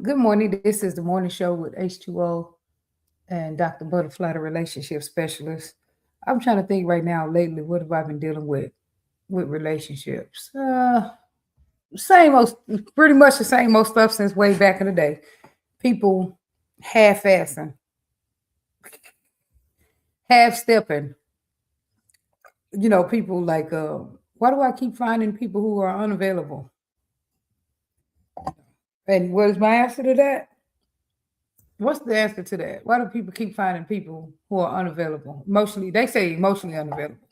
Good morning. This is the morning show with H2O and Dr. Butterfly, the relationship specialist. I'm trying to think right now, lately, what have I been dealing with relationships? Same old, pretty much the same old stuff since way back in the day. People half-assing, half-stepping. People like, why do I keep finding people who are unavailable? And what is my answer to that? What's the answer to that? Why do people keep finding people who are unavailable? Emotionally, they say emotionally unavailable,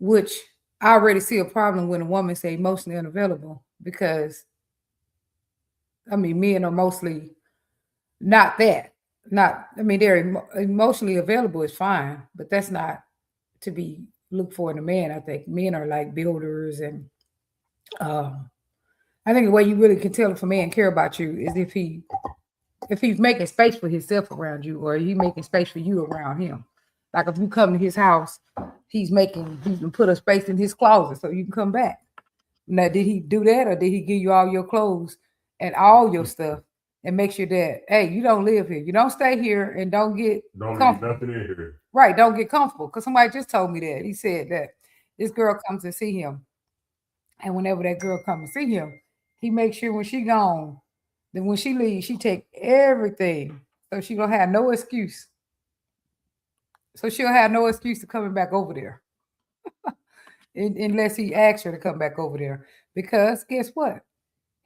which I already see a problem when a woman say emotionally unavailable because men are mostly not that. Not, they're emotionally available is fine, but that's not to be looked for in a man. I think men are like builders, and um, I think the way you really can tell if a man care about you is if he's making space for himself around you, or he making space for you around him. Like if you come to his house, he can put a space in his closet so you can come back. Now, did he do that, or did he give you all your clothes and all your stuff and make sure that, hey, you don't live here, you don't stay here, and don't get comfortable. Nothing in here. Right, don't get comfortable. Because somebody just told me that. He said that this girl comes to see him, and whenever that girl comes to see him, he makes sure when she gone, then when she leaves, she take everything. So she gonna have no excuse. So she'll have no excuse to coming back over there. Unless he asks her to come back over there. Because guess what?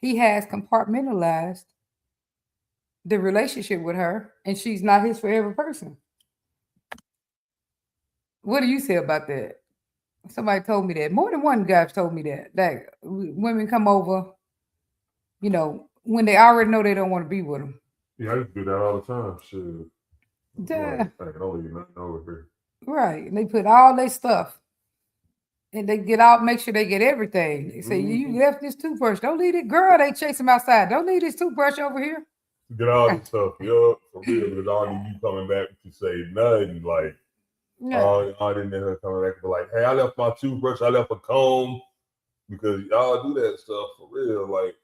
He has compartmentalized the relationship with her, and she's not his forever person. What do you say about that? Somebody told me that. More than one guy's told me that. That women come over, when they already know they don't want to be with them. Yeah, I used to do that all the time. Shit. Yeah. Like, I can only nothing over here. Right. And they put all their stuff. And they get out, make sure they get everything. They say, you left this toothbrush. Don't leave it. Girl, they chase him outside. Don't leave this toothbrush over here. Get all this stuff. Yeah, for real. Because all of you coming back to say nothing. Like, I didn't know her coming back. But like, hey, I left my toothbrush. I left a comb. Because y'all do that stuff for real. Like,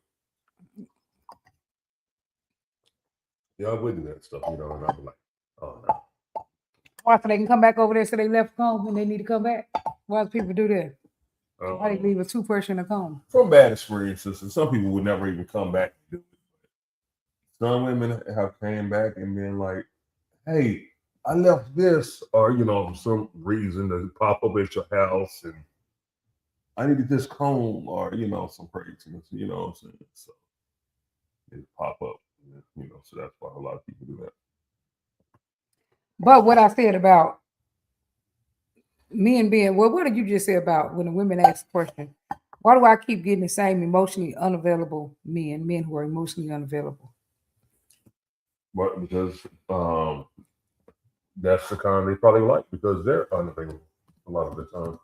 y'all would do that stuff, and I'm like, oh no. Why? So they can come back over there so they left home and they need to come back? Why do people do that? Why they leave a toothbrush in a comb? From bad experiences, and some people would never even come back and do it. Some women have came back and been like, hey, I left this, or for some reason to pop up at your house, and I needed this comb, or some craziness, you know what I'm saying? So it pop up, so that's why a lot of people do that. But what I said about men being, well, what did you just say about when the women ask the question, why do I keep getting the same emotionally unavailable men who are emotionally unavailable? But because that's the kind they probably like, because they're unavailable a lot of the time.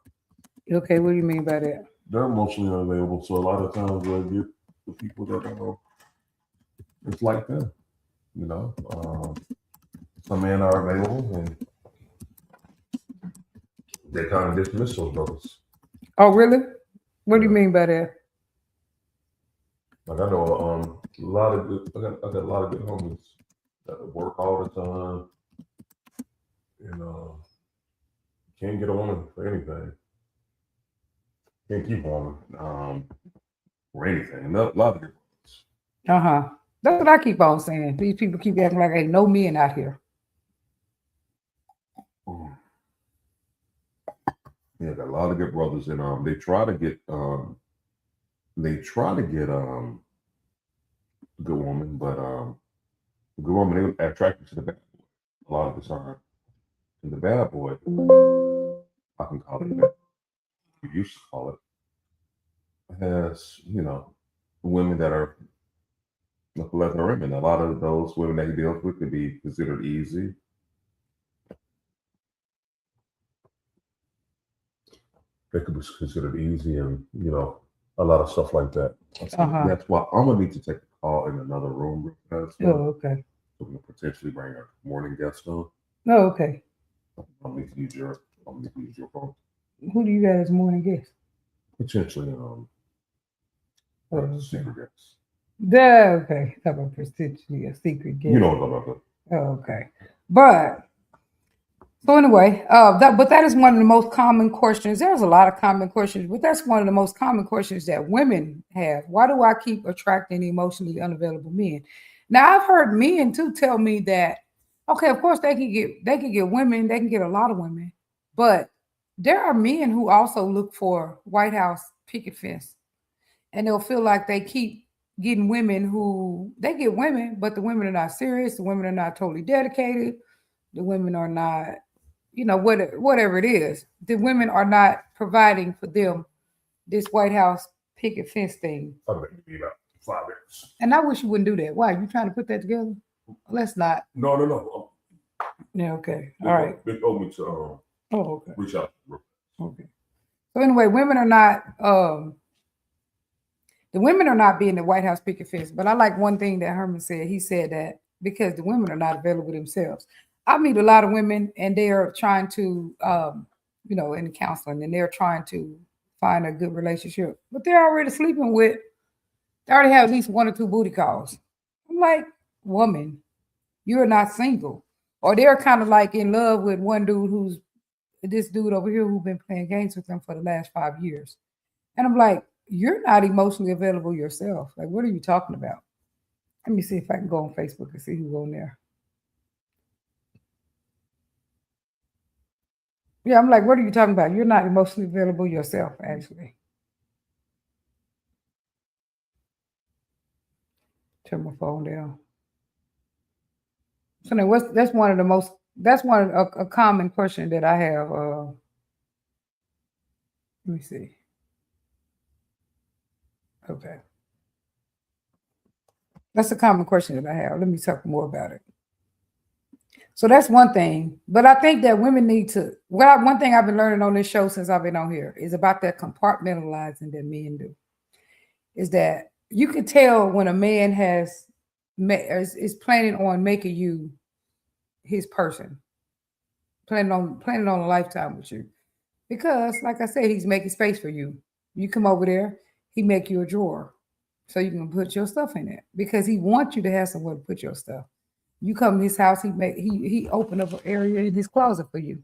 Okay, what do you mean by that? They're emotionally unavailable, so a lot of times they'll get the people that it's like them. Some men are available and they kind of dismiss those brothers. Oh, really? What do you mean by that? Like I know a lot of good, I got a lot of good homies that work all the time, and can't get a woman for anything. Can't keep a woman for anything. A lot of good ones. That's what I keep on saying. These people keep acting like ain't no men out here. Yeah, got a lot of good brothers, and they try to get a good woman, but a good woman they attracted to the bad boy a lot of the time. And the bad boy, I can call it that. We used to call it, has women that are pleasant women. A lot of those women that he deals with could be considered easy. They could be considered easy, and a lot of stuff like that. That's why I'm gonna need to take a call in another room. Oh, okay. So we can potentially bring our morning guest on. Oh, okay. I'm gonna need to use your phone. Who do you got as morning guest? Potentially, Oh, okay. Secret guests. Okay. Talk about potentially a secret guest. You know what I'm talking about. Oh, okay. But so anyway, but that is one of the most common questions. There's a lot of common questions, but that's one of the most common questions that women have. Why do I keep attracting emotionally unavailable men? Now I've heard men too tell me that, okay, of course they can get women, they can get a lot of women, but there are men who also look for White House picket fence, and they'll feel like they keep getting women who they get women, but the women are not serious, the women are not totally dedicated, the women are not, whatever it is, the women are not providing for them this White House picket fence thing. I'm going to be about 5 minutes. And I wish you wouldn't do that. Why? You trying to put that together? Let's not. No. Yeah, okay. All right. Big open to okay. reach out. Okay. So anyway, women are not the women are not being the White House picket fence. But I like one thing that Herman said. He said that because the women are not available themselves. I meet a lot of women and they are trying to, in counseling, and they're trying to find a good relationship, but they're already sleeping with, they already have at least 1 or 2 booty calls. I'm like, woman, you're not single. Or they're kind of like in love with one dude who's this dude over here who's been playing games with them for the last 5 years. And I'm like, you're not emotionally available yourself. Like, what are you talking about? Let me see if I can go on Facebook and see who's on there. Yeah, I'm like, what are you talking about? You're not emotionally available yourself, actually. Turn my phone down. So now that's a common question that I have. Let me see. Okay. That's a common question that I have. Let me talk more about it. So that's one thing. But I think that women need to, one thing I've been learning on this show since I've been on here is about that compartmentalizing that men do. Is that you can tell when a man is planning on making you his person, planning on a lifetime with you. Because, like I said, he's making space for you. You come over there, he make you a drawer so you can put your stuff in it because he wants you to have somewhere to put your stuff. You come to his house, he open up an area in his closet for you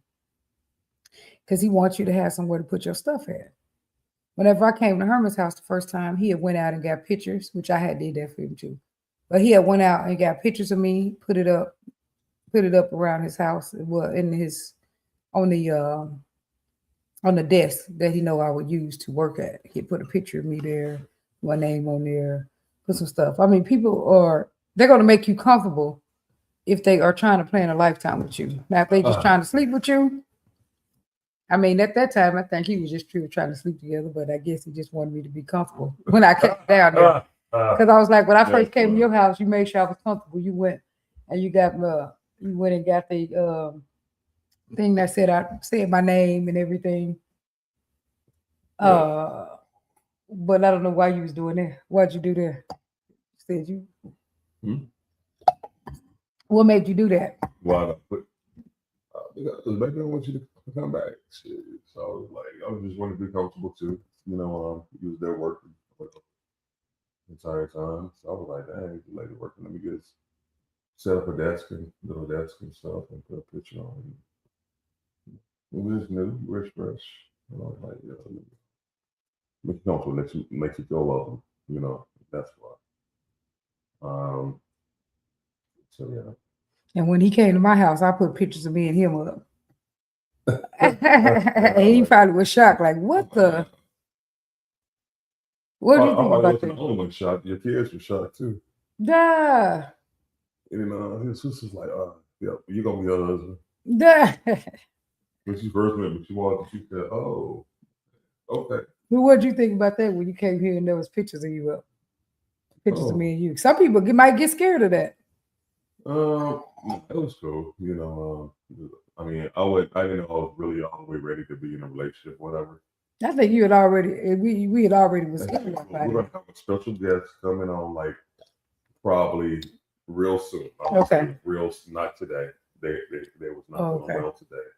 because he wants you to have somewhere to put your stuff at. Whenever I came to Herman's house the first time, he had went out and got pictures, which I had did that for him too. But he had went out and got pictures of me, put it up around his house. Well, on the desk that he know I would use to work at. He put a picture of me there, my name on there, put some stuff. I mean, they're going to make you comfortable if they are trying to plan a lifetime with you. Now, if they just trying to sleep with you, I mean, at that time, I think he was just trying to sleep together, but I guess he just wanted me to be comfortable when I came down there. Because I was like, when I first came to your house, you made sure I was comfortable. You went and you went and got the thing that said my name and everything. But I don't know why you was doing that. Why'd you do that? Said you. What made you do that? Why? Because maybe I want you to come back. Shit. So I was like, I just want to be comfortable too. Use their work the entire time. So I was like, dang, the lady working. Let me just set up a little desk and stuff, and put a picture on. It was new, fresh. And I was like, yeah, make you comfortable, make you feel welcome. That's why. So yeah. And when he came to my house, I put pictures of me and him up. And he probably was shocked, like, what the? What do you think about that? The only one shocked. Your kids were shocked too. Duh. And his sister's like, yeah, you're gonna be her husband. Duh. When she first met me, she walked and she said, oh, okay. Well, what did you think about that when you came here and there was pictures of you up? Pictures of me and you. Some people might get scared of that. It was cool. I mean, I didn't know I was really all the way ready to be in a relationship, whatever. I think you had already, we had already was in that. We're gonna have a special guest coming on, like probably real soon. Okay. Not today. They was not doing well today,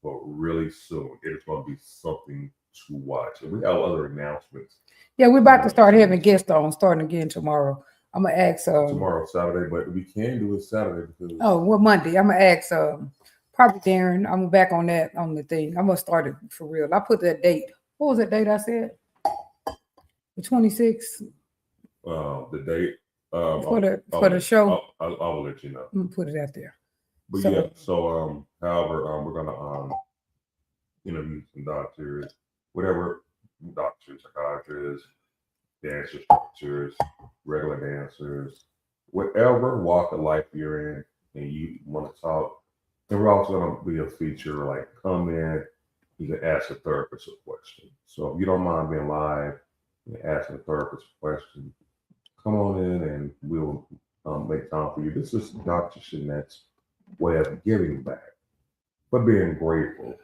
but really soon. It is going to be something to watch. And we have other announcements Yeah, we're about to start having guests on starting again tomorrow. I'm gonna ask tomorrow, Saturday, but we can do it Saturday because Monday. I'm gonna ask probably Darren. I'm back on that on the thing. I'm gonna start it for real. I put that date. What was that date I said? The 26th the date for the show. I will let you know. I'm gonna put it out there. But So- yeah, so however, we're gonna interview some doctors, whatever doctors, psychiatrists, dance instructors, regular dancers, whatever walk of life you're in, and you want to talk. And we're also gonna be a feature like come in, you can ask a therapist a question. So if you don't mind being live and asking a therapist a question, come on in and we'll make time for you. This is Dr. Shanette's way of giving back, but being grateful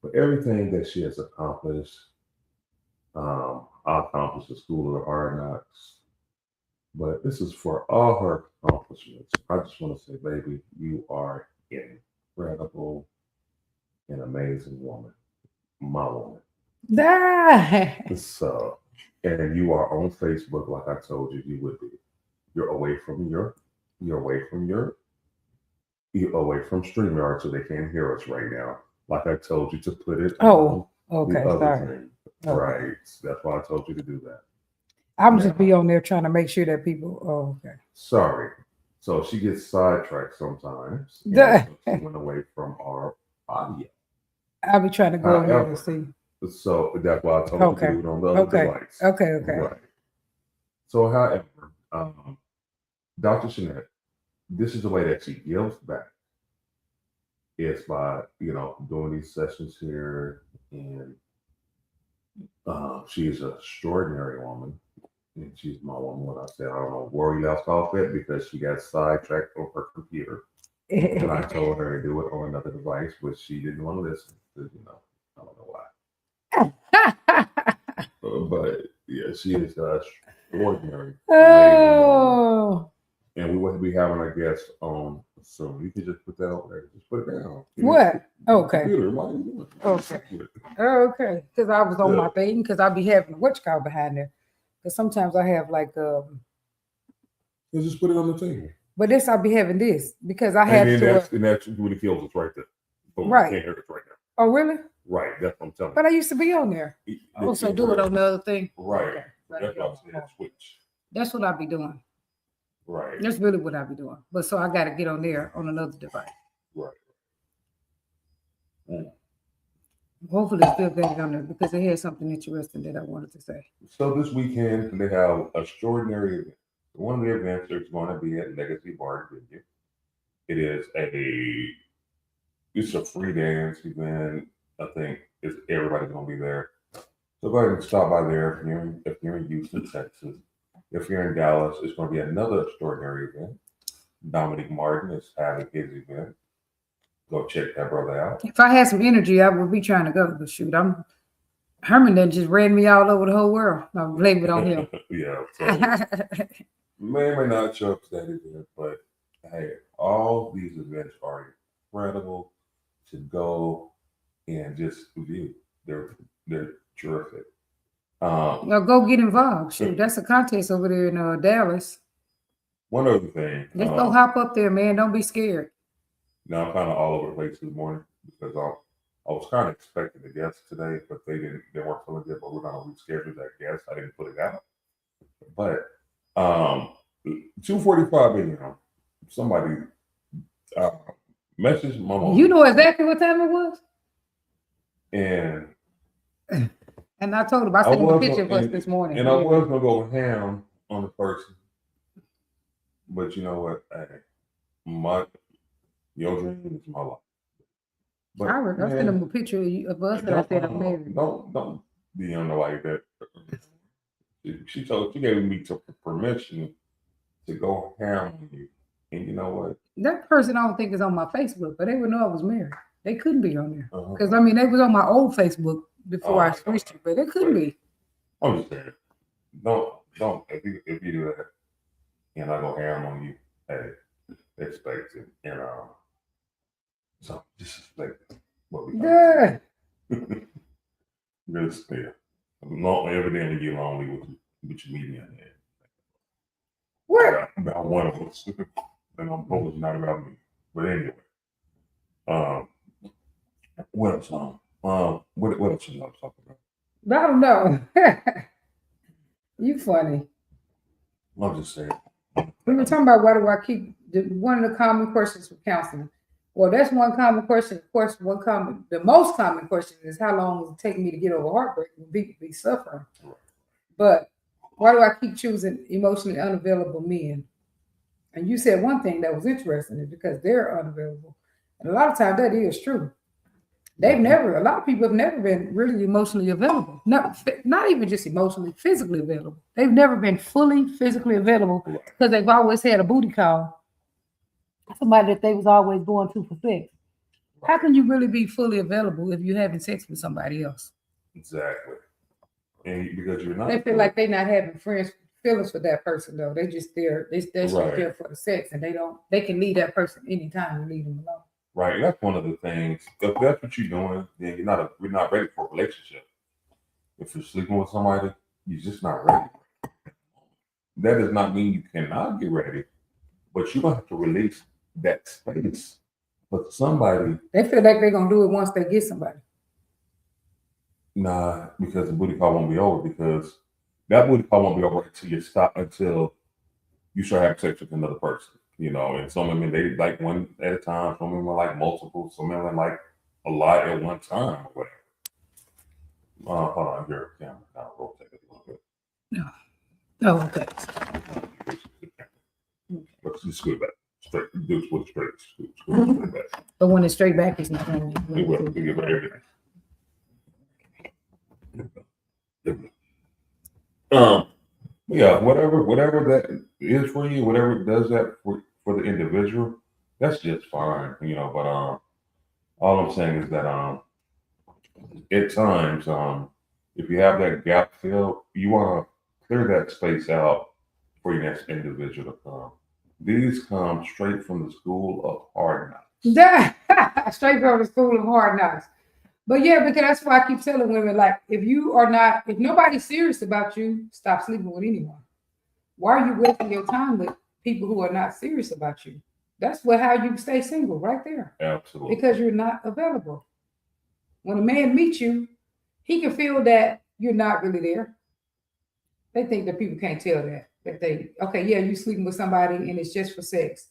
for everything that she has accomplished. I accomplished the School of Hard Knocks, but this is for all her accomplishments. I just want to say, baby, you are incredible, an amazing woman, my woman. So, and you are on Facebook, like I told you would be. You're away from StreamYard, so they can't hear us right now. Like I told you to put it. Okay, the other sorry. thing. Okay. Right. That's why I told you to do that. I'm just be on there trying to make sure that people. Oh, okay. Sorry. So she gets sidetracked sometimes. Duh. She went away from our audio. I'll be trying to go on there and see. So that's why I told you to do it on the other device. Okay. Right. So, however, Dr. Shanette, this is the way that she gives back. It's by doing these sessions here, and she is an extraordinary woman. And she's my woman. When I said I don't know where we left off at because she got sidetracked on her computer, and I told her to do it on another device, but she didn't want to listen. Because, I don't know why. But yeah, she is extraordinary. Oh. And we will be having our guest on soon. You can just put that over there. Just put it down. What? Okay. Computer. Why are you doing it? Okay. Okay. Because I was on my thing. Because I'll be having what you call behind there. Because sometimes I have like just put it on the table. But this I'll be having this because I had to. And that's really kills us right there. But right. We can't hear it right now. Oh really? Right. That's what I'm telling you. But I used to be on there. Also do it on the other thing. Right. Okay. That's what I'm saying. Switch. That's what I'll be doing. Right. That's really what I'll be doing. But so I got to get on there on another device. Right. Hopefully it's still getting on there because they had something interesting that I wanted to say. So this weekend they have extraordinary events. One of the events is going to be at Legacy Bar and Venue. It's a free dance event. I think everybody's going to be there. So go ahead and stop by there if you're in Houston, Texas. If you're in Dallas, it's going to be another extraordinary event. Dominic Martin is having his event. Go check that brother out. If I had some energy, I would be trying to go. But shoot, Herman that just ran me all over the whole world. I blame it on him. Yeah. So may not show up to that event, but hey, all these events are incredible to go and just view. They're terrific. Well, go get involved. Shoot, that's a contest over there in Dallas. One other thing. Just go hop up there, man. Don't be scared. Now I'm kind of all over the place this morning because I was kind of expecting a guest today, but they weren't feeling good. But we're gonna reschedule that guest. I didn't put it out. But 2:45 a.m. Somebody messaged my mom. You know exactly what time it was. And I told him I sent him a picture of us this morning. And I was gonna go ham on the person, but you know what? Hey, your dream is my life. But I sent him a picture of us that I said I'm married. Don't be on the like that. She gave me permission to go ham on you, and you know what? That person I don't think is on my Facebook, but they would know I was married. They couldn't be on there because Uh-huh. they was on my old Facebook before I switched it, but they couldn't be. I'm just saying, don't if you do that, and I go ham on you, hey, expect it, and so just expect what we. Yeah. Just yeah. Long evidently you're lonely with your media in there. What? About one of us. And I'm hoping it's not about me. But anyway. What else? What else should I talk about? I don't know. You funny. I'm just saying. We were talking about why do I keep one of the common questions for counseling. Well, that's one common question. Of course, the most common question is how long does it take me to get over heartbreak when people be suffering? But why do I keep choosing emotionally unavailable men? And you said one thing that was interesting is because they're unavailable. And a lot of times that is true. A lot of people have never been really emotionally available. Not even just emotionally, physically available. They've never been fully physically available because they've always had a booty call. Somebody that they was always going to for sex. How can you really be fully available if you're having sex with somebody else? Exactly. And because you're not, they feel like they're not having feelings for that person though. They just there. They're just there for the sex, and they can leave that person anytime and leave them alone. Right. That's one of the things. If that's what you're doing, then we're not ready for a relationship. If you're sleeping with somebody, you're just not ready. That does not mean you cannot get ready, but you're gonna have to release that space. But somebody, they feel like they're gonna do it once they get somebody. Nah, because the booty call won't be over. Because that booty call won't be over until you start having sex with another person. You know, and some women they like one at a time. Some women like multiple. Some women like a lot at one time or whatever. Hold on, here, camera. I'll rotate it a little bit. No. Oh, okay. Let's just scoot back. Straight. Do it with straight. Straight back. But when it's straight back, it's not going to It will. It will. Everything. Yeah, whatever that is for you, whatever does that for the individual, that's just fine, you know. But all I'm saying is that at times if you have that gap filled, you want to clear that space out for your next individual to come. These come straight from the school of hard knocks. Straight from the school of hard knocks. But yeah, because that's why I keep telling women, like, if nobody's serious about you, stop sleeping with anyone. Why are you wasting your time with people who are not serious about you? That's how you stay single, right there. Absolutely. Because you're not available. When a man meets you, he can feel that you're not really there. They think that people can't tell that. You sleeping with somebody and it's just for sex.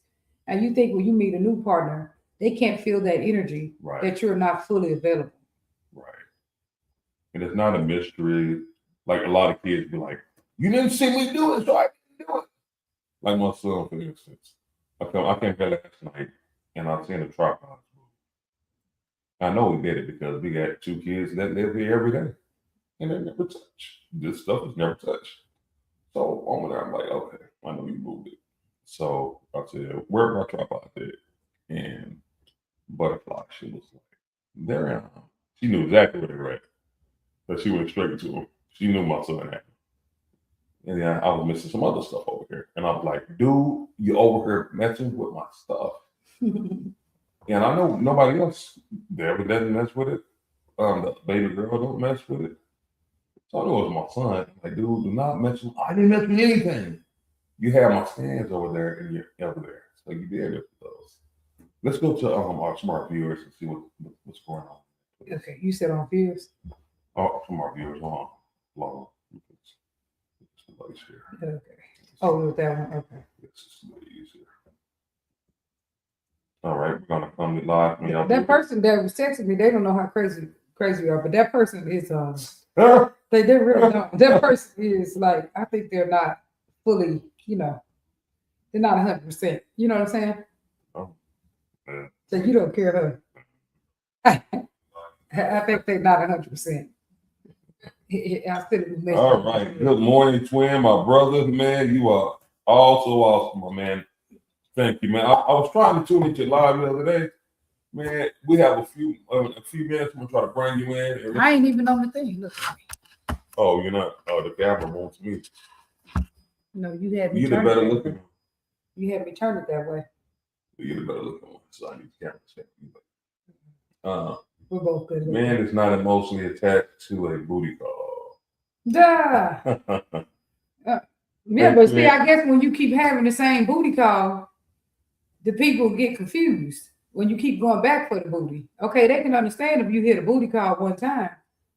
And you think when you meet a new partner, they can't feel that energy that you're not fully available. Right. And it's not a mystery. Like a lot of kids be like, you didn't see me do it, so I didn't do it. Like my son, for instance. I came here last night and I seen a Trap House movie. I know we did it because we got 2 kids that live here every day. And they never touch. This stuff is never touched. So over there, I'm like, okay, I know you moved it. So I said, where my tripod at? And Butterfly, she was like, they're in. She knew exactly where they were at. But she went straight to him. She knew my son had them. And then I was missing some other stuff over here. And I was like, dude, you over here messing with my stuff. And I know nobody else there doesn't mess with it. The baby girl don't mess with it. So I knew it was my son. Like, dude, do not mess with. I didn't mess with anything. You have my stands over there and you're over there. So you did it for those. Let's go to our smart viewers and see what's going on. Okay, you said on viewers? Oh, from our viewers on. Okay. Oh, with that one. Okay. It's a little easier. All right, we're gonna come live. That person that was texting me, they don't know how crazy you are, but that person is they really don't. That person is like, I think they're not fully, they're not 100%. You know what I'm saying? Oh, yeah. So you don't care, huh? I think they're not 100%. All right. Good morning, twin, my brother, man. You are also awesome, my man. Thank you, man. I was trying to tune into live the other day. Man, we have a few minutes. I'm gonna try to bring you in. I ain't even on the thing. Look. Oh, you're not. Oh, the camera wants me. No, you had me. You're the better looking one. You had me turn it that way. You're the better looking one, so I need the camera to check you. We're both good looking. Man is not emotionally attached to a booty call. Duh. Yeah, but see, I guess when you keep having the same booty call, the people get confused when you keep going back for the booty. Okay, they can understand if you hit a booty call one time,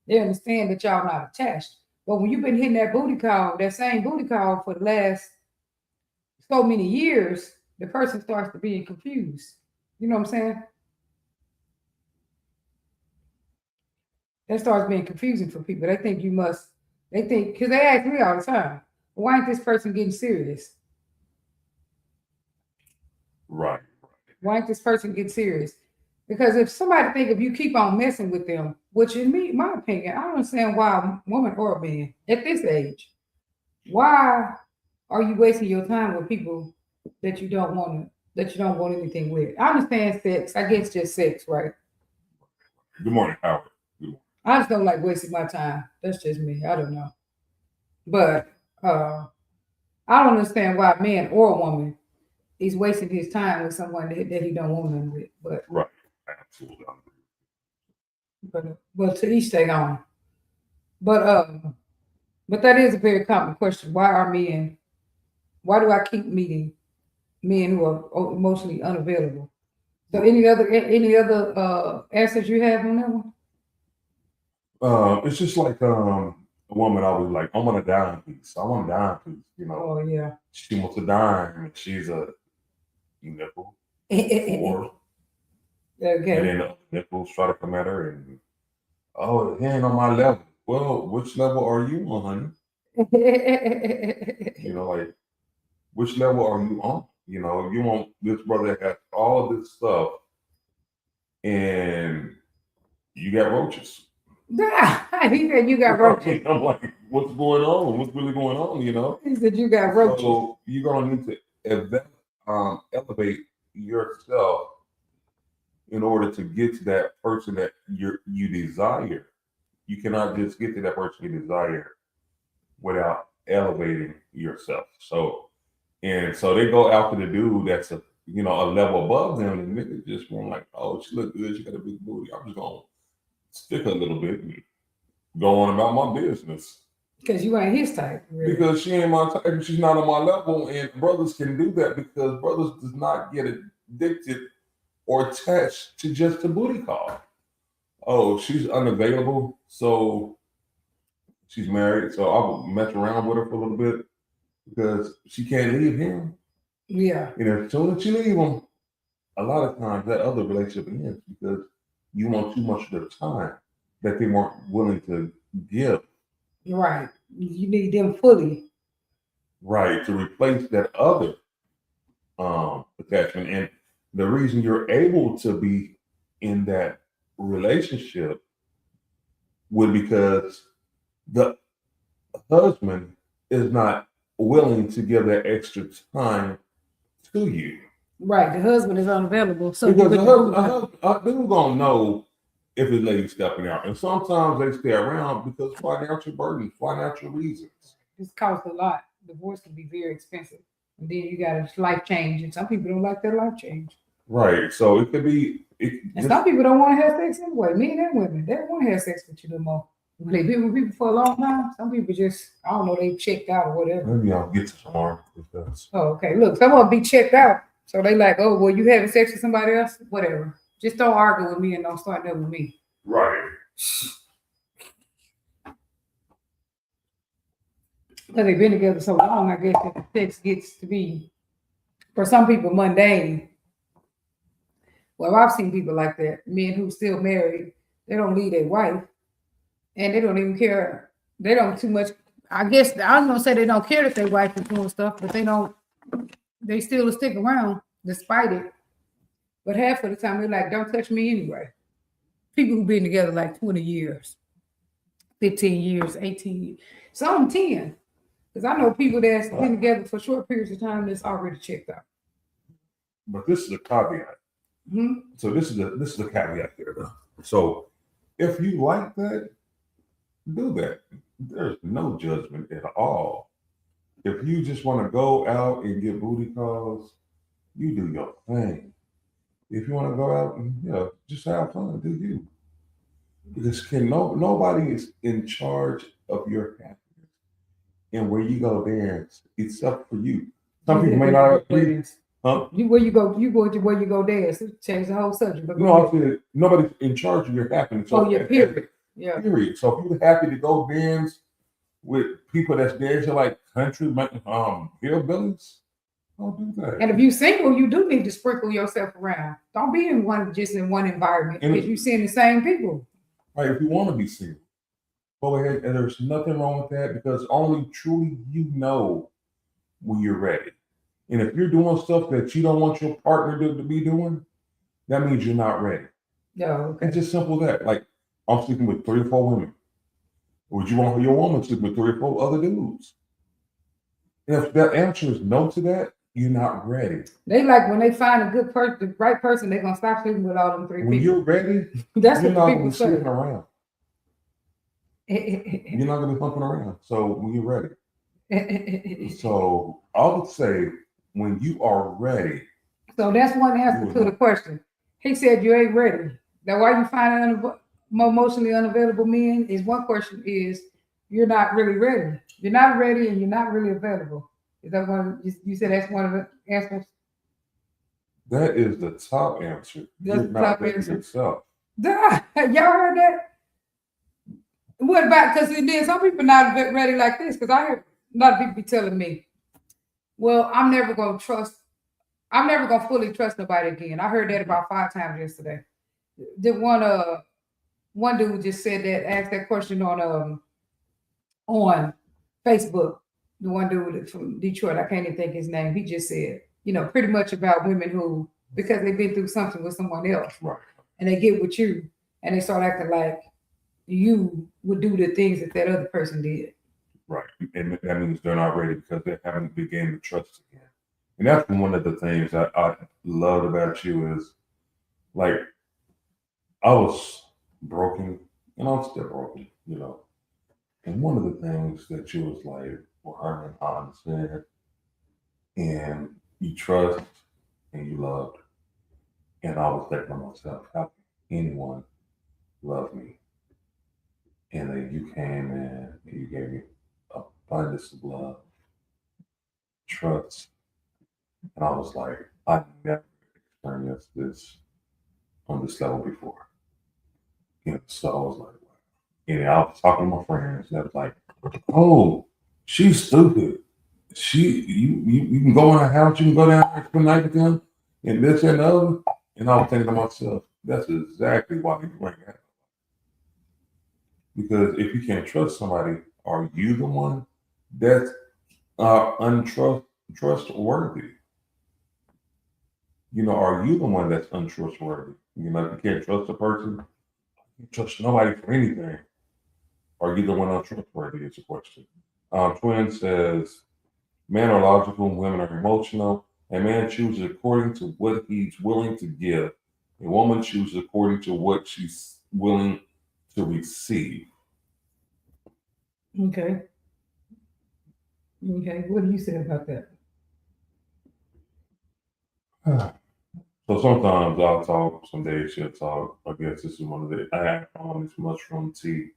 they understand that y'all not attached. But when you've been hitting that booty call, that same booty call for the last so many years, the person starts to be confused. You know what I'm saying? That starts being confusing for people. They think because they ask me all the time, why ain't this person getting serious? Right. Why ain't this person getting serious? Because if somebody think if you keep on messing with them, which in my opinion, I don't understand why a woman or a man at this age, why are you wasting your time with people that you don't want anything with? I understand sex. I guess just sex, right? Good morning, Howard. I just don't like wasting my time. That's just me. I don't know. But I don't understand why a man or a woman is wasting his time with someone that he don't want them with. But right, absolutely. But to each their own. But that is a very common question. Why do I keep meeting men who are emotionally unavailable? So any other answers you have on that one? It's just like a woman always like, I want a dime piece. I want a dime piece, you know. Oh yeah. She wants a dime. She's a nipple. Or Okay. and then the nipples try to come at her and he ain't on my level. Well, which level are you on, honey? You know, like which level are you on? You know, you want this brother that has all this stuff and you got roaches. He said you got roaches. I'm like, what's going on? What's really going on? You know? He said you got roaches. So you're gonna need to elevate yourself in order to get to that person that you desire. You cannot just get to that person you desire without elevating yourself. So they go after the dude that's a level above them, and niggas just want like, oh, she look good, she got a big booty. I'm just gonna stick a little bit and go on about my business. Because you ain't his type. Really. Because she ain't my type, and she's not on my level. And brothers can do that because brothers does not get addicted or attached to just a booty call. Oh, she's unavailable, so she's married, so I will mess around with her for a little bit because she can't leave him. Yeah. And as soon as you leave him, a lot of times that other relationship ends because you want too much of their time that they weren't willing to give. Right. You need them fully. Right, to replace that other attachment. And the reason you're able to be in that relationship would because the husband is not willing to give that extra time to you. Right, the husband is unavailable. So because a dude gonna know if his lady's stepping out, and sometimes they stay around because financial burdens, financial reasons. This costs a lot. Divorce can be very expensive, and then you got a life change, and some people don't like their life change. Right, so it could be. And some people don't want to have sex anyway. Men and women, they don't want to have sex with you no more. When they've been with people for a long time, some people just, I don't know, they checked out or whatever. Maybe I'll get to tomorrow. Oh, okay. Look, someone be checked out. So they like, oh, well, you having sex with somebody else? Whatever. Just don't argue with me and don't start that with me. Right. Because they've been together so long, I guess that the sex gets to be, for some people, mundane. Well, I've seen people like that. Men who still married, they don't leave their wife. And they don't even care. They don't too much. I guess I was gonna say they don't care that their wife is doing stuff, but they still stick around despite it. But half of the time they're like, don't touch me anyway. People who've been together like 20 years, 15 years, 18 years, some 10. Because I know people that's been together for short periods of time that's already checked out. But this is a caveat. Mm-hmm. So this is a caveat there though. So if you like that, do that. There's no judgment at all. If you just want to go out and get booty calls, you do your thing. If you want to go out and just have fun, do you. Because nobody is in charge of your happiness and where you go dance, except for you. Some people may not agree. Huh? Where you go to where you go dance. Change the whole subject. But No, I said nobody's in charge of your happiness. Oh, yeah, period. Yeah. Period. So if you're happy to go dance with people that's dancing like country hillbillies, don't do that. And if you're single, you do need to sprinkle yourself around. Don't be in one environment because you're seeing the same people. Right. If you want to be single, go ahead, and there's nothing wrong with that because only truly you know when you're ready. And if you're doing stuff that you don't want your partner to be doing, that means you're not ready. Yeah, okay. It's just simple as that. Like, I'm sleeping with 3 or 4 women. Would you want your woman to sleep with 3 or 4 other dudes? And if that answer is no to that, you're not ready. They like when they find a good person, the right person, they're gonna stop sleeping with all them 3 people. When you're ready, that's you're what not people gonna be say. sleeping around. You're not gonna be humping around. So when you're ready. So I would say when you are ready. So that's one answer to the question. He said you ain't ready. Now why you find more emotionally unavailable men is one question is you're not really ready. You're not ready and you're not really available. Is that one you said that's one of the answers? That is the top answer. That's the top answer. Yourself. Y'all heard that? What about because then some people not ready like this? Because I heard a lot of people be telling me, well, I'm never gonna fully trust nobody again. I heard that about 5 times yesterday. The one dude just said that, asked that question on Facebook. The one dude from Detroit, I can't even think his name. He just said, pretty much about women who, because they've been through something with someone else, right, and they get with you, and they start acting like you would do the things that other person did. Right, and that means they're not ready because they haven't begun to trust again. And that's one of the things that I love about you is, like, I was broken, and I'm still broken, And one of the things that you was like, well, Herman, I understand, and you trust, and you loved. And I was thinking to myself, how can anyone love me? And then you came in and you gave me abundance of love, trust. And I was like, I've never experienced this on this level before. So I was like, and I was talking to my friends, and I was like, oh, she's stupid. You can go in her house, you can go down there spend the night with them, and this and the other. And I was thinking to myself, that's exactly why you bring that. Because if you can't trust somebody, are you the one that's untrustworthy? Are you the one that's untrustworthy? If you can't trust a person, you trust nobody for anything. Are you the one untrustworthy? Is the question. Twin says, men are logical, women are emotional. A man chooses according to what he's willing to give. A woman chooses according to what she's willing to receive. Okay. What do you say about that? So sometimes I'll talk, some days she'll talk. I guess this is one of the, I had on this mushroom tea.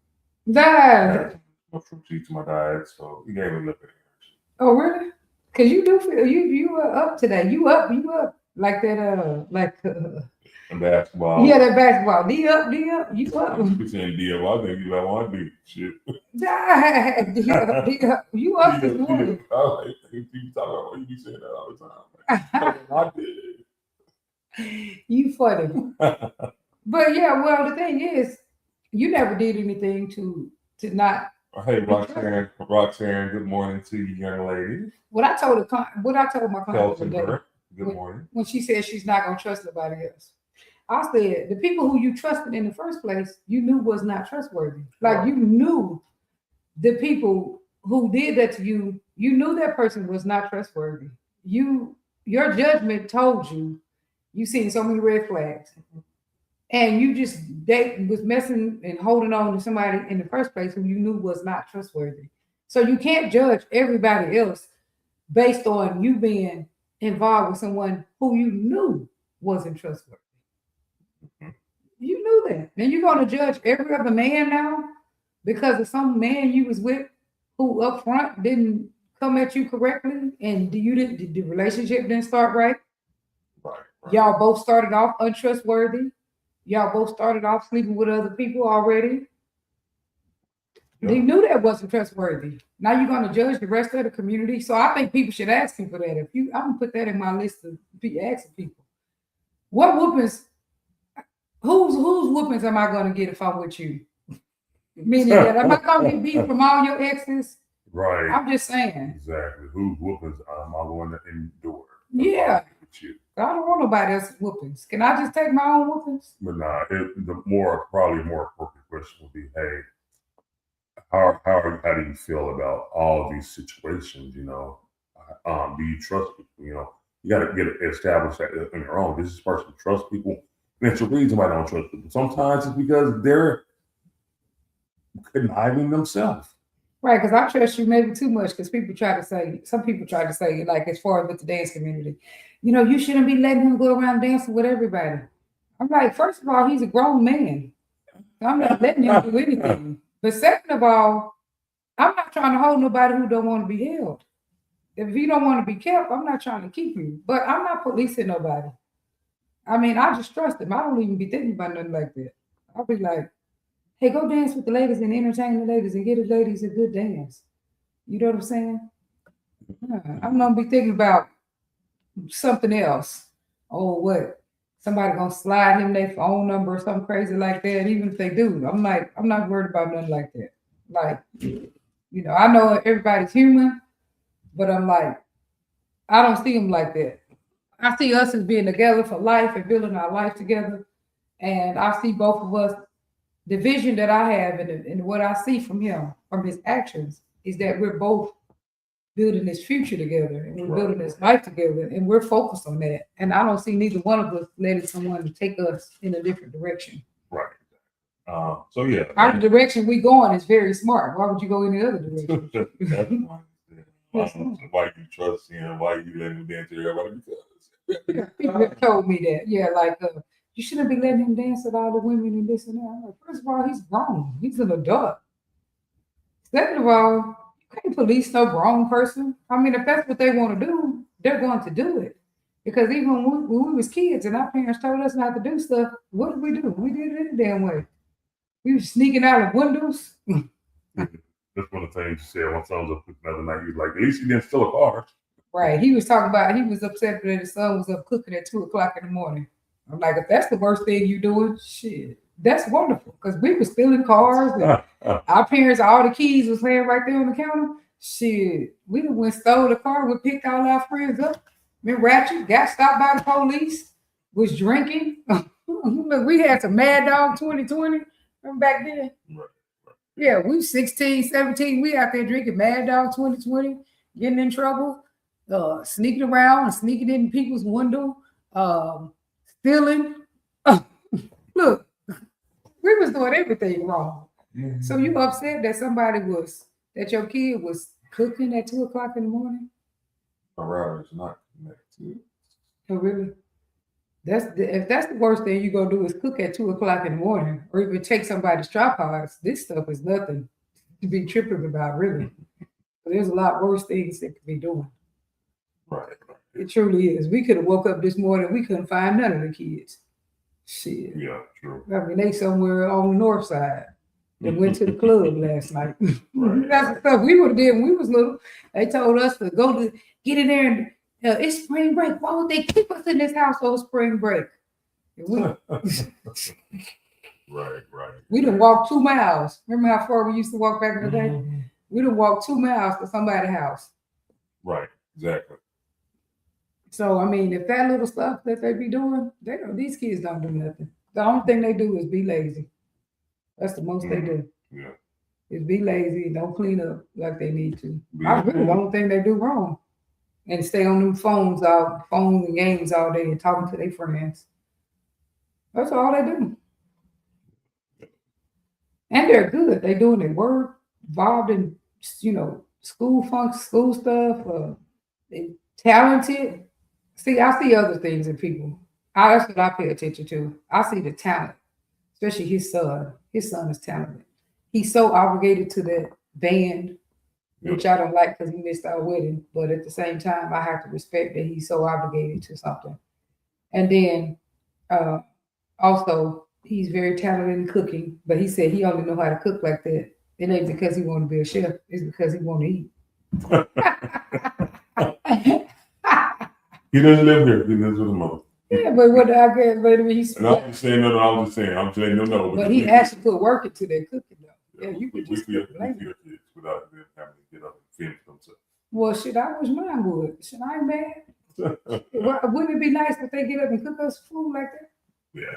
Mushroom tea to my diet, so he gave me a little bit of energy. Oh, really? Because you do feel, you are up today. You up. Like that, basketball. Yeah, that basketball. D up, you up. You saying D up, I think you like one D. Shit. D up. You up this morning. I like people talk about what you be saying that all the time. I did. You funny. But yeah, well, the thing is, you never did anything to not. Hey, Roxanne, good morning to you, young lady. What I told my client today, good morning. When she said she's not gonna trust nobody else, I said the people who you trusted in the first place, you knew was not trustworthy. Like you knew the people who did that to you, you knew that person was not trustworthy. Your judgment told you seen so many red flags. And you just was messing and holding on to somebody in the first place who you knew was not trustworthy. So you can't judge everybody else based on you being involved with someone who you knew wasn't trustworthy. You knew that. Then you're gonna judge every other man now because of some man you was with who up front didn't come at you correctly, and the relationship didn't start right. Right. Y'all both started off untrustworthy. Y'all both started off sleeping with other people already. Yeah. They knew that wasn't trustworthy. Now you're going to judge the rest of the community. So I think people should ask him for that. I'm gonna put that in my list of asking people, what whoopings, whose whoopings am I going to get if I'm with you? Meaning that am I going to get beat from all your exes? Right. I'm just saying. Exactly. Whose whoopings am I going to endure? Yeah. I don't want nobody else's whoopings. Can I just take my own whoopings? But nah, probably more appropriate question would be, hey, how do you feel about all these situations? You know, do you trust people? You know, you got to get it established that on your own. Does this person trust people? And it's a reason why I don't trust people. Sometimes it's because they're conniving themselves. Right, because I trust you maybe too much. Because some people try to say, like as far as with the dance community, you know, you shouldn't be letting him go around dancing with everybody. I'm like, first of all, he's a grown man. I'm not letting him do anything. But second of all, I'm not trying to hold nobody who don't want to be held. If you don't want to be kept, I'm not trying to keep you. But I'm not policing nobody. I mean, I just trust him. I don't even be thinking about nothing like that. I'll be like, hey, go dance with the ladies and entertain the ladies and get the ladies a good dance. You know what I'm saying? I'm gonna be thinking about something else. Oh, what? Somebody gonna slide him their phone number or something crazy like that. Even if they do, I'm not worried about nothing like that. Like, you know, I know everybody's human, but I'm like, I don't see them like that. I see us as being together for life and building our life together. And I see both of us, the vision that I have and what I see from him, from his actions, is that we're both building this future together and we're building this life together and we're focused on that. And I don't see neither one of us letting someone take us in a different direction. Right. So yeah, our direction we going is very smart. Why would you go any other direction? Why you trust him? Why you letting him dance to everybody? Because people have told me that. Yeah, like you shouldn't be letting him dance with all the women and this and that. I'm like, first of all, he's grown. He's an adult. Second of all, you can't police no grown person. I mean, if that's what they want to do, they're going to do it. Because even when we was kids and our parents told us not to do stuff, what did we do? We did it any damn way. We were sneaking out of windows. That's one of the things you said. One son was up cooking the other night. He was like, at least he didn't steal a car. Right. He was talking about, he was upset that his son was up cooking at 2:00 in the morning. I'm like, if that's the worst thing you doing, shit, that's wonderful. Because we were stealing cars. And our parents, all the keys was laying right there on the counter. Shit, we done went stole the car. We picked all our friends up. Been ratchet, got stopped by the police, was drinking. We had some Mad Dog 2020 from back then. Right. Yeah, we 16, 17. We out there drinking Mad Dog 2020, getting in trouble, sneaking around and sneaking in people's window, stealing. Look, we was doing everything wrong. Mm-hmm. So you upset that that your kid was cooking at 2:00 in the morning? My router's not connected. Oh, really? If that's the worst thing you're gonna do is cook at 2:00 in the morning, or even take somebody's tripods, this stuff is nothing to be tripping about, really. But there's a lot worse things that could be doing. Right. It truly is. We could have woke up this morning, we couldn't find none of the kids. Shit. Yeah, true. I mean, they somewhere on the north side. They went to the club last night. Right. That's the stuff we would have did when we was little. They told us to get in there and it's spring break. Why would they keep us in this house on spring break? Right. We done walk 2 miles. Remember how far we used to walk back in the day? Mm-hmm. We done walk 2 miles to somebody's house. Right, exactly. So, I mean, if that little stuff that they be doing, these kids don't do nothing. The only thing they do is be lazy. That's the most they do. Yeah. Is be lazy and don't clean up like they need to. Yeah. That's really the only thing they do wrong. And stay on them phones and games all day and talking to their friends. That's all they do. And they're good. They're doing their work, involved in, school stuff. They're talented. See, I see other things in people. That's what I pay attention to. I see the talent. especially his son. His son is talented. He's so obligated to that band, which I don't like because he missed our wedding. But at the same time, I have to respect that he's so obligated to something. And then also, he's very talented in cooking, but he said he only know how to cook like that. It ain't because he want to be a chef; it's because he want to eat. He doesn't live here. He lives with his mother. Yeah, but what I guess, but he's. And I'm just saying no. I'm just saying. I'm saying no. But he actually put work into that cooking though. Yeah, you we could just feel blame kids without them having to get up and finish themselves. Well, shit, I wish mine would. Shit, I ain't mad. Wouldn't it be nice if they get up and cook us food like that? Yeah.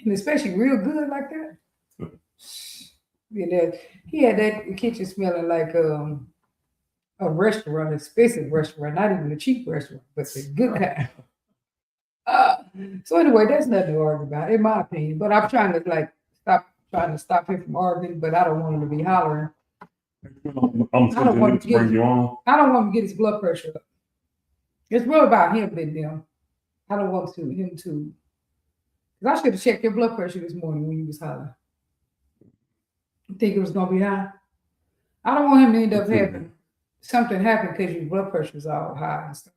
And especially real good like that. Yeah, he had that kitchen smelling like a restaurant, expensive restaurant, not even a cheap restaurant, but the good kind. So anyway, that's nothing to argue about, in my opinion. But I'm trying to stop him from arguing, but I don't want him to be hollering. I'm trying to bring you on. I don't want him to get his blood pressure up. It's more about him than them. I don't want him to. Because I should have checked your blood pressure this morning when you was hollering. You think it was gonna be high? I don't want him to end up having something happen because your blood pressure is all high and stuff.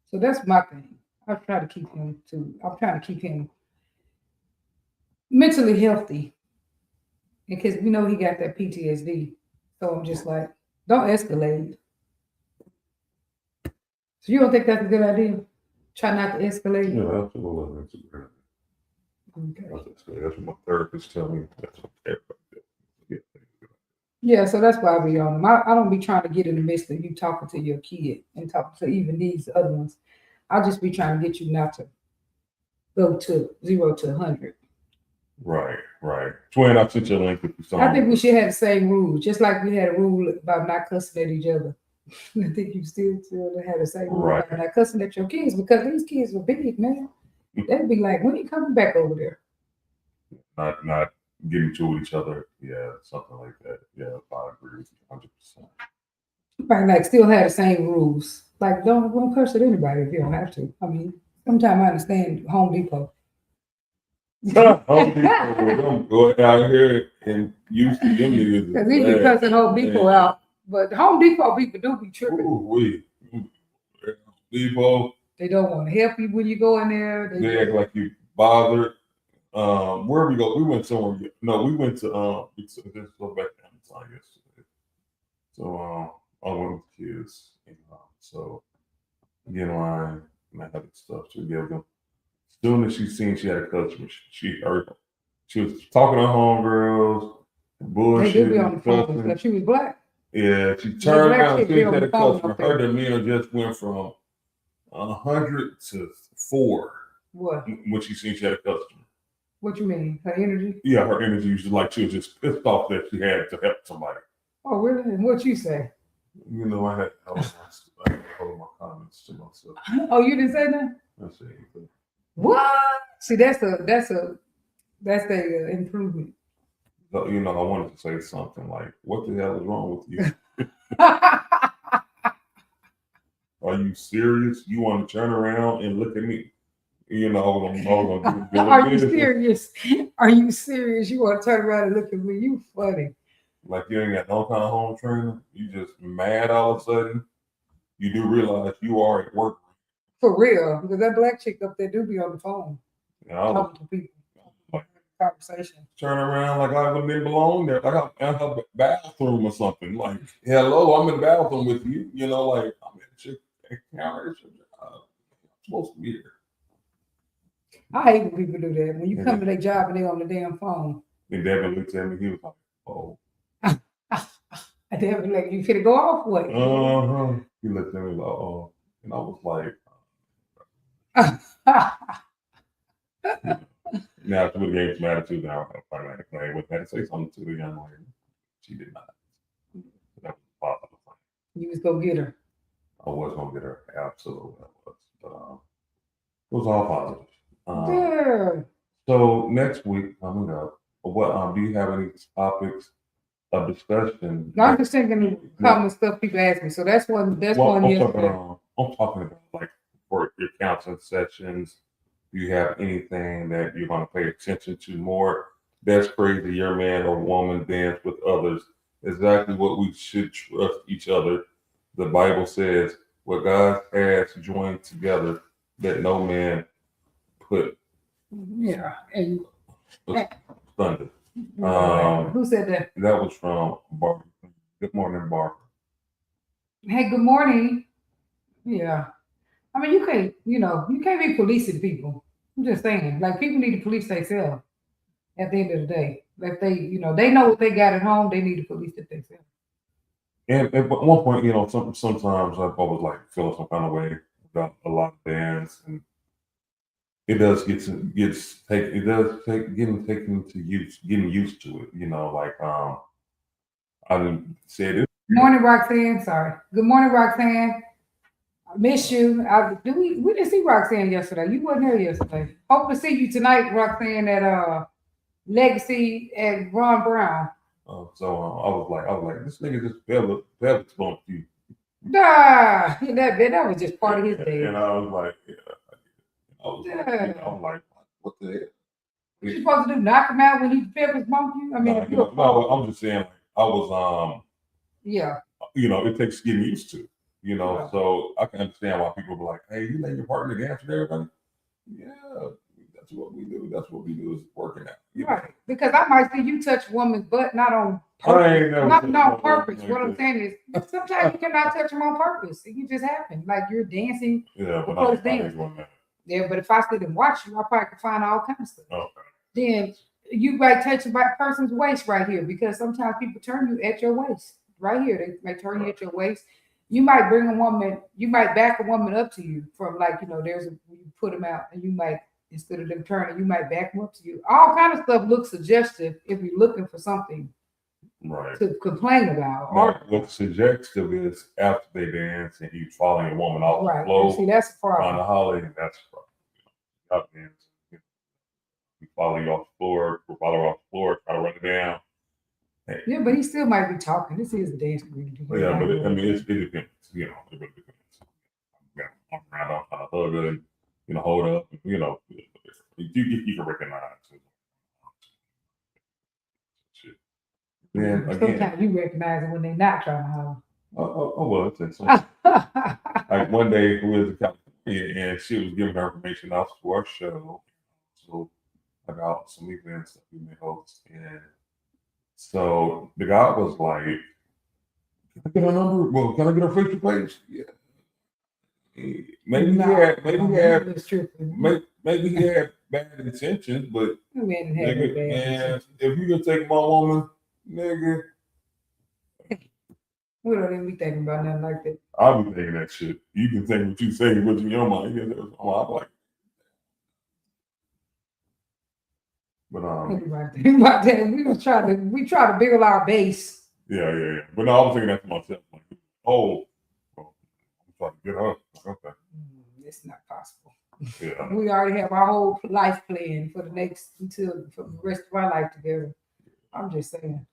So that's my thing. I'm trying to keep him mentally healthy. Because we know he got that PTSD. So I'm just like, don't escalate. So you don't think that's a good idea? Try not to escalate? Yeah, absolutely. That's a great idea. Okay. That's what my therapist tell me. That's what yeah, so that's why I be on them. I don't be trying to get in the midst of you talking to your kid and talking to even these other ones. I'll just be trying to get you not to go to 0 to 100. Right. Twin, I sent you a link if you saw. I think we should have the same rules, just like we had a rule about not cussing at each other. I think you still have the same rule about not cussing at your kids because these kids are big, man. They'd be like, when are you coming back over there? Not getting to each other. Yeah, something like that. Yeah, I agree with you 100%. Right, like still have the same rules. Like don't curse at anybody if you don't have to. I mean, sometimes I understand Home Depot. Home Depot, don't go out here and use them niggas. Because he be cussing Home Depot out. But Home Depot people do be tripping. Home Depot. They don't want to help you when you go in there. They act like you bothered. Where we go? We went somewhere. No, we went to let's go back to Amazon yesterday. So I went with the kids. So get in line and I had stuff to give them. As soon as she seen she had a customer, she heard her. She was talking to homegirls, bullshit. They do be on the phone because she was black. Yeah, she turned around, she had a customer. Her demeanor just went from 100 to 4. What? When she seen she had a customer. What you mean? Her energy? Yeah, her energy was like she was just pissed off that she had to help somebody. Oh, really? And what you say? You know, I had to hold my comments to myself. Oh, you didn't say that? I said anything. What? See, that's the improvement. So, I wanted to say something like, "What the hell is wrong with you? Are you serious? You want to turn around and look at me? Are you serious? Are you serious? You want to turn around and look at me? You funny. Like you ain't got no kind of home training. You just mad all of a sudden. You do realize you are at work. For real, because that black chick up there do be on the phone. Talking to people. Conversation. Turn around like I wouldn't belong there. Like I'm in her bathroom or something. Like, hello, I'm in the bathroom with you. Like I'm at the counter. It's your job. I'm supposed to be here. I hate when people do that. When you come to their job and they're on the damn phone. And Devin looked at me, he was like, oh. And Devin like, you finna go off what? He looked at me like, oh. And I was like, now she would have gave some attitude now. I would have to say something to the young lady. She did not. That was positive. You was gonna get her. I was gonna get her. Absolutely, I was. But it was all positive. Yeah. So next week coming up, what do you have any topics of discussion? I'm just thinking common stuff people ask me. So that's one. That's one. I'm talking about like for your counseling sessions. you have anything that you're going to pay attention to more. That's crazy. Your man or woman dance with others. Exactly what we should trust each other. The Bible says, what God has joined together, that no man put Yeah. And thunder. who said that? That was from Barbara. Good morning, Barbara. Hey, good morning. Yeah. I mean, you can't be policing people. I'm just saying, like, people need to police themselves at the end of the day. If they know what they got at home, they need to police it themselves. And at one point, sometimes I was like feeling some kind of way about a lot of bands, and it does getting used to it. Like I didn't say it. Good morning, Roxanne. Sorry. Good morning, Roxanne. I miss you. We didn't see Roxanne yesterday. You wasn't here yesterday. Hope to see you tonight, Roxanne, at Legacy at Ron Brown. So I was like, this nigga just velvet bumped you. Nah, that was just part of his day. And I was like, I was like, what the hell? What you supposed to do? Knock him out when he feathers bump you? I mean, no, I'm just saying, like, I was yeah. It takes getting used to. Yeah. So I can understand why people be like, hey, you let your partner dance with everybody? Yeah, that's what we do. That's what we do is working out. Right. Because I might see you touch a woman's butt, not on purpose. Not on purpose. What I'm saying is sometimes you cannot touch them on purpose. It can just happen. Like you're dancing. Yeah, but close dance. Yeah, but if I sit and watch you, I probably could find all kinds of stuff. Okay. Then you might touch a person's waist right here because sometimes people turn you at your waist. Right here. They may turn you at your waist. You might bring a woman, you might back a woman up to you from you put them out and you might, instead of them turning, you might back them up to you. All kind of stuff looks suggestive if you're looking for something to complain about. Now, what's suggestive is after they dance and you following a woman off the floor. See, that's a problem. On the holiday, that's a problem. You follow you off the floor, try to run it down. Hey. Yeah, but he still might be talking. This is a dance community. Yeah, but it depends. It really depends. It really depends. You got to walk around, kind of hug her, and, hold up. You can recognize it. Shit. Then again, sometimes you recognize it when they're not trying to hug. Well, it's like one day we was in California and she was giving her information out for our show. So about some events that we may host, and so the guy was like, "Can I get her number? Well, can I get her Facebook page?" Yeah. Maybe he had bad intentions, but nigga, if you can take my woman, nigga, we don't even be thinking about nothing like that. I'll be thinking that shit. You can think what you say, what's in your mind. I'm like, but about that. We try to build our base. Yeah. But no, I was thinking that to myself. Like, I'm trying to get her. Okay. It's not possible. Yeah. We already have our whole life plan for the rest of our life together. I'm just saying.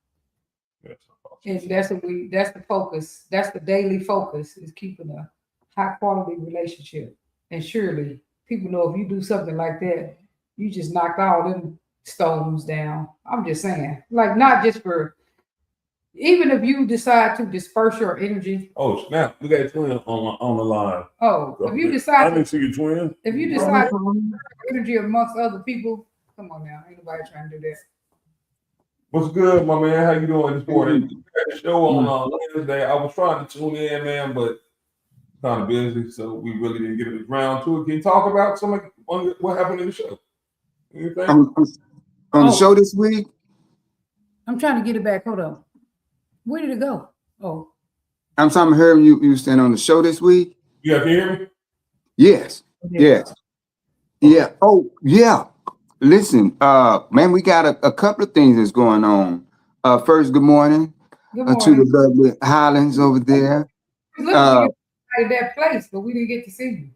And that's the focus. That's the daily focus, is keeping a high quality relationship. And surely people know if you do something like that, you just knocked all them stones down. I'm just saying, like, not just for, even if you decide to disperse your energy. Oh snap! We got a twin on the line. Oh, if you decide, I didn't see your twin. If you decide to disperse energy amongst other people, come on now, ain't nobody trying to do that. What's good, my man? How you doing this morning? We had a show on Wednesday. I was trying to tune in, man, but kind of busy, so we really didn't get around to it. Can you talk about what happened in the show? On the show this week? I'm trying to get it back. Hold on. Where did it go? Oh. I'm talking about you staying on the show this week? Yeah, can you hear me? Yes. Yes. Yeah. Oh, yeah. Listen, man, we got a couple of things that's going on. First, good morning. Good morning. To the lovely Highlands over there. Look at that place, but we didn't get to see you.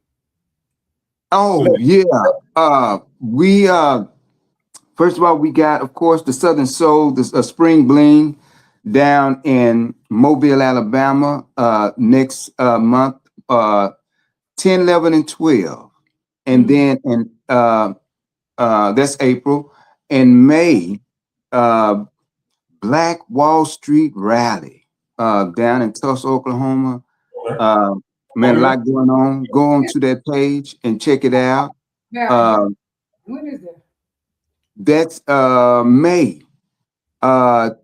Oh, yeah. We first of all, we got, of course, the Southern Soul, the Spring Bling down in Mobile, Alabama, next month, 10, 11, and 12. And then that's April. In May, Black Wall Street rally down in Tulsa, Oklahoma. Man, a lot going on. Go on to that page and check it out. Now, when is that? That's May 10,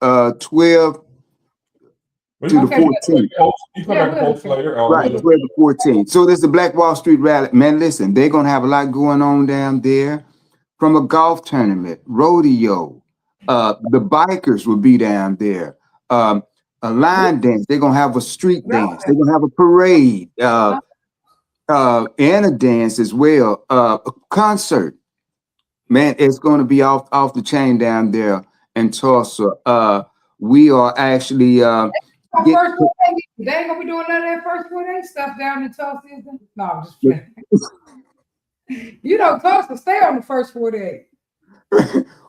12 to the 14th. You come back to post later. Right, 12 to 14. So there's the Black Wall Street rally. Man, listen, they're going to have a lot going on down there, from a golf tournament, rodeo. The bikers will be down there. A line dance. They're going to have a street dance. They're going to have a parade and a dance as well. A concert. Man, it's going to be off the chain down there in Tulsa. We are actually... they ain't gonna be doing none of that first 4-day stuff down in Tulsa. No, I'm just playing. You know, Tulsa stay on the first 4 days.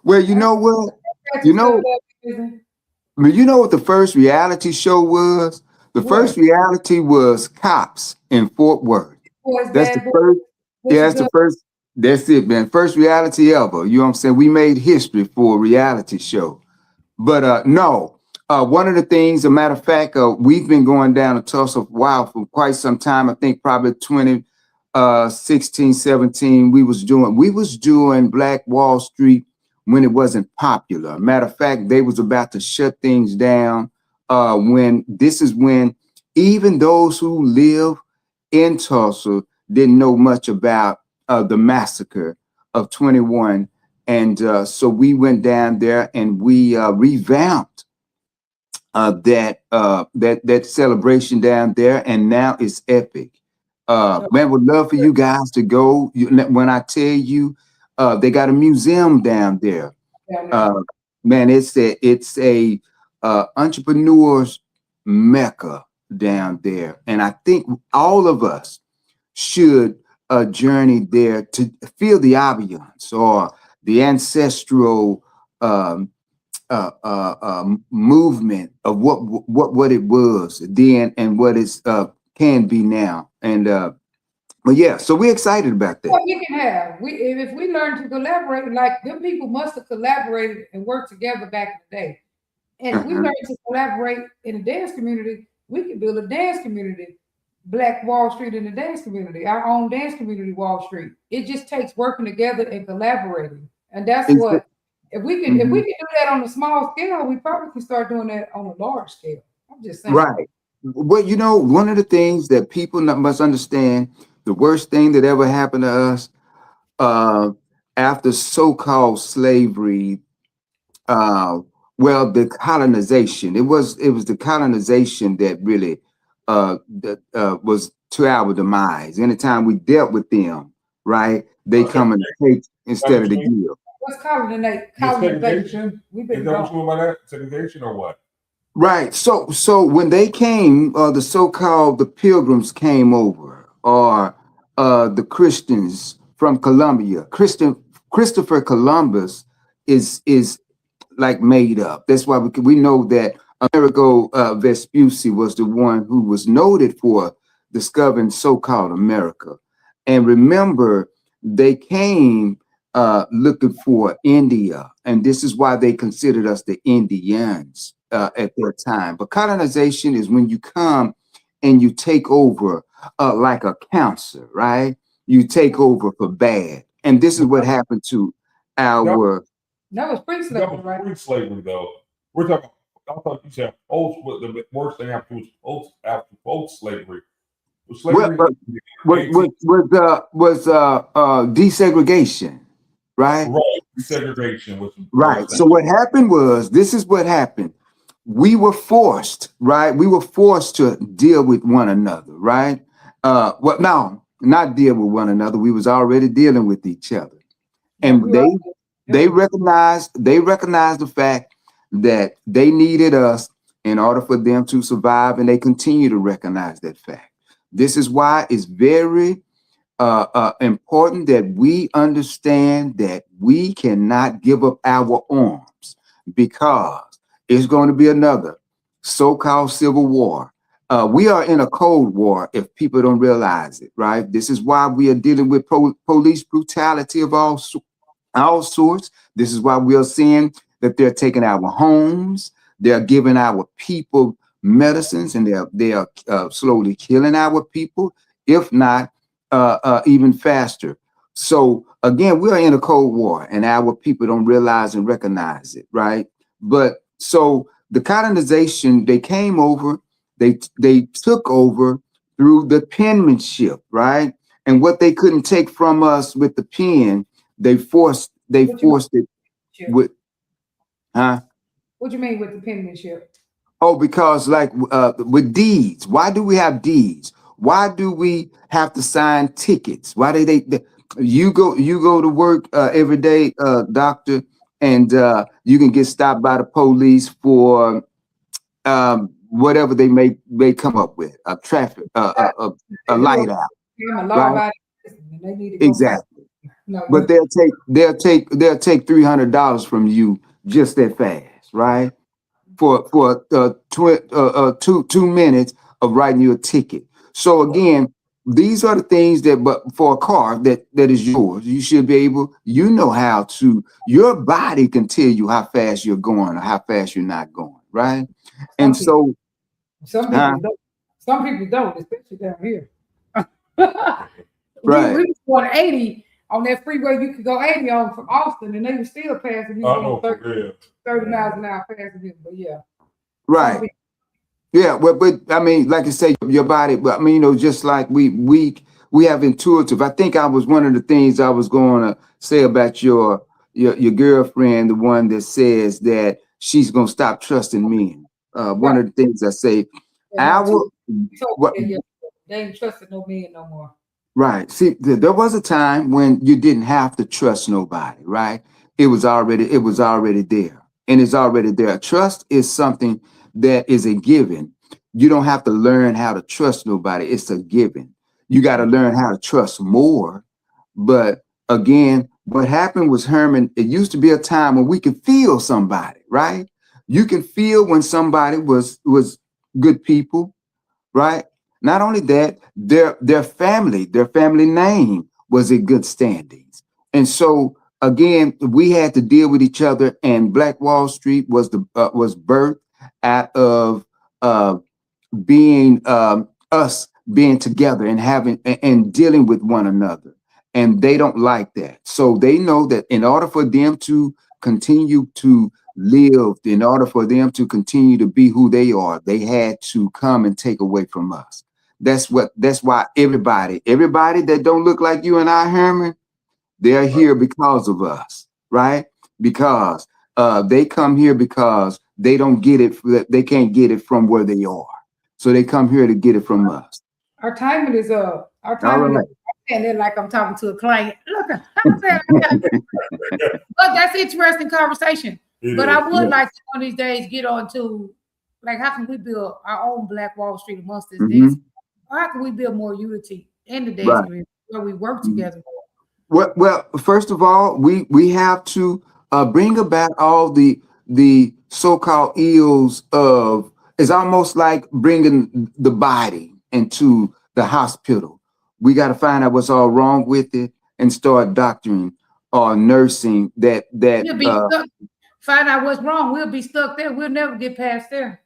Well, you know what? You know what the first reality show was? The first reality was Cops in Fort Worth. That's the first. Yeah, that's the first. That's it, man. First reality ever. You know what I'm saying? We made history for a reality show. But no. One of the things, a matter of fact, we've been going down to Tulsa for quite some time. I think probably 2016, 17, we was doing Black Wall Street when it wasn't popular. Matter of fact, they was about to shut things down. When even those who live in Tulsa didn't know much about the massacre of 21. And so we went down there and we revamped that celebration down there, and now it's epic. Man, would love for you guys to go. When I tell you, they got a museum down there. Man, it's a entrepreneur's mecca down there, and I think all of us should journey there to feel the ambiance or the ancestral movement of what it was then and what it can be now. And but yeah, so we're excited about that. What you can have, if we learn to collaborate, like them people must have collaborated and worked together back in the day. And if we learn to collaborate in the dance community, we can build a dance community, Black Wall Street in the dance community, our own dance community, Wall Street. It just takes working together and collaborating. And that's what, if we can do that on a small scale, we probably can start doing that on a large scale. I'm just saying. Right. Well, you know, one of the things that people must understand, the worst thing that ever happened to us after so-called slavery, well, the colonization. It was the colonization that really was to our demise. Anytime we dealt with them, right, they come and take instead of the give. What's colonization? Segregation? Is that what you mean by that? Segregation or what? Right. So when they came, the so-called the Pilgrims came over, or the Christians from Colombia. Christopher Columbus is like made up. That's why we know that Amerigo Vespucci was the one who was noted for discovering so-called America. And remember, they came looking for India, and this is why they considered us the Indians at that time. But colonization is when you come and you take over like a cancer, right? You take over for bad, and this is what happened to our. That was pre-slavery, right? Pre-slavery, though. We're talking. I thought you said post. The worst thing after was post slavery. Was desegregation, right? Right, desegregation was right. So what happened was, this is what happened. We were forced, right? We were forced to deal with one another, right? No, not deal with one another. We was already dealing with each other, and they recognized the fact that they needed us in order for them to survive, and they continue to recognize that fact. This is why it's very important that we understand that we cannot give up our arms, because it's going to be another so-called civil war We are in a cold war if people don't realize it, right? This is why we are dealing with police brutality of all sorts. This is why we are seeing that they're taking our homes, they're giving our people medicines, and they are slowly killing our people, if not even faster. So again, we are in a cold war, and our people don't realize and recognize it, right? But so the colonization, they came over, they took over through the penmanship, right? And what they couldn't take from us with the pen, they forced it with, huh? What do you mean with the penmanship? Oh, because like with deeds, why do we have deeds? Why do we have to sign tickets? Why do they you go to work every day, doctor, and you can get stopped by the police for whatever they may come up with, a traffic, a light out. I'm a law-abiding citizen, and they need to go Exactly. No, But they'll take $300 from you just that fast, right? For 2 minutes of writing you a ticket. So again, these are the things that, but for a car that is yours, you should be able, how to, your body can tell you how fast you're going or how fast you're not going, right? And so some people don't, especially down here. Right. We was going 80 on that freeway. You could go 80 on from Austin, and they were still passing you going 30 miles an hour faster than. But yeah, right. Yeah, but I mean, like I say, your body. But I mean, just like we have intuitive. I think I was one of the things I was going to say about your girlfriend, the one that says that she's going to stop trusting men. One of the things I say, they ain't trusting no men no more. Right. See, there was a time when you didn't have to trust nobody, right? It was already there, and it's already there. Trust is something that is a given. You don't have to learn how to trust nobody. It's a given. You got to learn how to trust more. But again, what happened was, Herman, it used to be a time when we could feel somebody, right? You can feel when somebody was good people, right? Not only that, their family name was in good standings. And so again, we had to deal with each other, and Black Wall Street was birthed out of being us being together and having and dealing with one another. And they don't like that. So they know that in order for them to continue to live, in order for them to continue to be who they are, they had to come and take away from us. That's why everybody that don't look like you and I, Herman, they're here because of us, right? Because they come here because they don't get it, they can't get it from where they are. So they come here to get it from us. Our timing is up. Our timing is, and then like I'm talking to a client. Look, but that's interesting conversation. But I would like to one of these days get on to, like, how can we build our own Black Wall Street amongst this dance? Or how can we build more unity in the dance community where we work together? Well, first of all, we have to bring about all the so-called ills of, it's almost like bringing the body into the hospital. We got to find out what's all wrong with it and start doctoring or nursing that. We'll be stuck. Find out what's wrong. We'll be stuck there. We'll never get past there.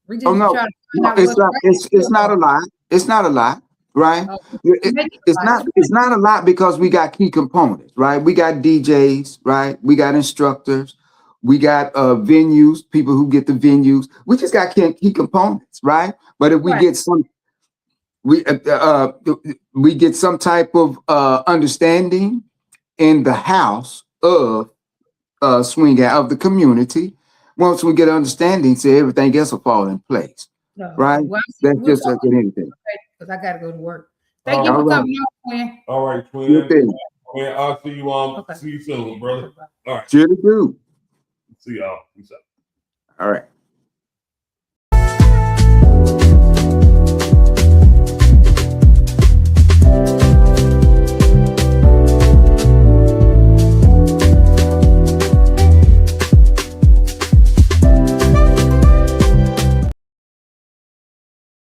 We just try to find out it's not. It's not a lot. It's not a lot, right? It's not a lot because we got key components, right? We got DJs, right? We got instructors. We got venues, people who get the venues. We just got key components, right? But if we get some, we get some type of understanding in the house of swing out of the community. Once we get understanding, so everything else will fall in place, right? Well, that's just like anything. Because I got to go to work. Thank you for coming on, Quinn. All right, Quinn. I'll see you see you soon, brother. All right. Sure do. See y'all. Peace out. All right.